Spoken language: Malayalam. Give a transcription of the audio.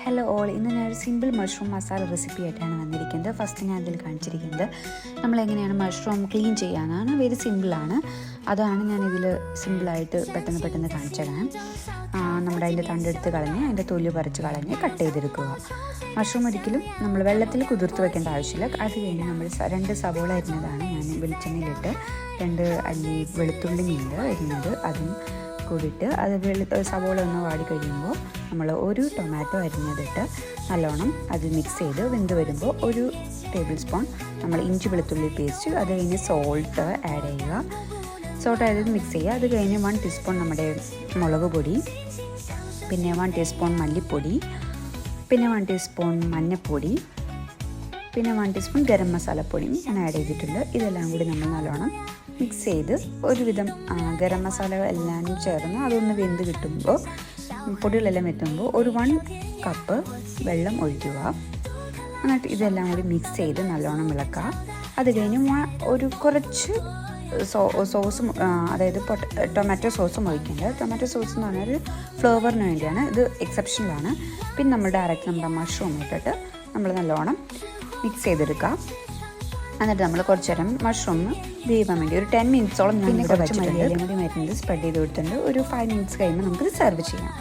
ഹലോ ഓൾ, ഇന്ന് ഞാനൊരു സിമ്പിൾ മഷ്റൂം മസാല റെസിപ്പി ആയിട്ടാണ് വന്നിരിക്കുന്നത്. ഫസ്റ്റ് ഞാൻ ഇതിൽ കാണിച്ചിരിക്കുന്നത് നമ്മളെങ്ങനെയാണ് മഷ്റൂം ക്ലീൻ ചെയ്യാനാണ്. വെരി സിമ്പിളാണ്. അതാണ് ഞാനിതിൽ സിമ്പിളായിട്ട് പെട്ടെന്ന് കാണിച്ചു തരാം. നമ്മുടെ അതിൻ്റെ തണ്ടെടുത്ത് കളഞ്ഞ് അതിൻ്റെ തൊലി പറിച്ച് കളഞ്ഞ് കട്ട് ചെയ്തെടുക്കുക. മഷ്റൂം ഒരിക്കലും നമ്മൾ വെള്ളത്തിൽ കുതിർത്ത് വെക്കേണ്ട ആവശ്യമില്ല. അത് കഴിഞ്ഞ് നമ്മൾ 2 സവോള അരിഞ്ഞതാണ് ഞാൻ വെളിച്ചെണ്ണയിലിട്ട് 2 അല്ലി വെളുത്തുള്ളി ഉണ്ട് അരിഞ്ഞത്, അതും കൂടിയിട്ട് അത് സവോള ഒന്ന് വാടി കഴിയുമ്പോൾ നമ്മൾ 1 ടൊമാറ്റോ അരിഞ്ഞതിട്ട് നല്ലോണം അത് മിക്സ് ചെയ്ത് വെന്ത് വരുമ്പോൾ 1 ടേബിൾ സ്പൂൺ നമ്മൾ ഇഞ്ചി വെളുത്തുള്ളി പേസ്റ്റ്, അത് കഴിഞ്ഞ് സോൾട്ട് ആഡ് ചെയ്യുക. സോൾട്ട് ആയത് മിക്സ് ചെയ്യുക. അത് കഴിഞ്ഞ് 1 ടീസ്പൂൺ നമ്മുടെ മുളക് പൊടി, പിന്നെ 1 ടീസ്പൂൺ മല്ലിപ്പൊടി, പിന്നെ 1 ടീസ്പൂൺ മഞ്ഞൾപ്പൊടി, പിന്നെ 1 ടീസ്പൂൺ ഗരം മസാലപ്പൊടിയും ഞാൻ ആഡ് ചെയ്തിട്ടുണ്ട്. ഇതെല്ലാം കൂടി നമ്മൾ നല്ലോണം മിക്സ് ചെയ്ത് ഒരുവിധം ഗരം മസാലകൾ എല്ലാം ചേർന്ന് അതൊന്ന് വെന്ത് കിട്ടുമ്പോൾ പൊടികളെല്ലാം എത്തുമ്പോൾ 1 കപ്പ് വെള്ളം ഒഴിക്കുക. എന്നിട്ട് ഇതെല്ലാം കൂടി മിക്സ് ചെയ്ത് നല്ലോണം ഇളക്കുക. അത് കഴിഞ്ഞ് ഒരു കുറച്ച് സോസും, അതായത് ടൊമാറ്റോ സോസും ഒഴിക്കേണ്ടത്. ടൊമാറ്റോ സോസ് എന്ന് പറഞ്ഞാൽ ഒരു ഫ്ലേവറിന് വേണ്ടിയാണ്, ഇത് എക്സെപ്ഷനിലാണ്. പിന്നെ നമ്മൾ ഡയറക്റ്റ് നമ്മുടെ മഷ്റൂം ഇട്ടിട്ട് നമ്മൾ നല്ലോണം മിക്സ് ചെയ്തെടുക്കുക. എന്നിട്ട് നമ്മൾ കുറച്ച് നേരം മഷ്റൂം വേവാൻ വേണ്ടി ഒരു 10 മിനിറ്റ്സോളം ഞാൻ കുറച്ച് മല്ലിയിലയും കൂടി മരുന്നത് സ്പ്രെഡ് ചെയ്ത് കൊടുത്തിട്ടുണ്ട്. ഒരു 5 മിനിറ്റ്സ് കഴിയുമ്പോൾ നമുക്കിത് സെർവ് ചെയ്യാം.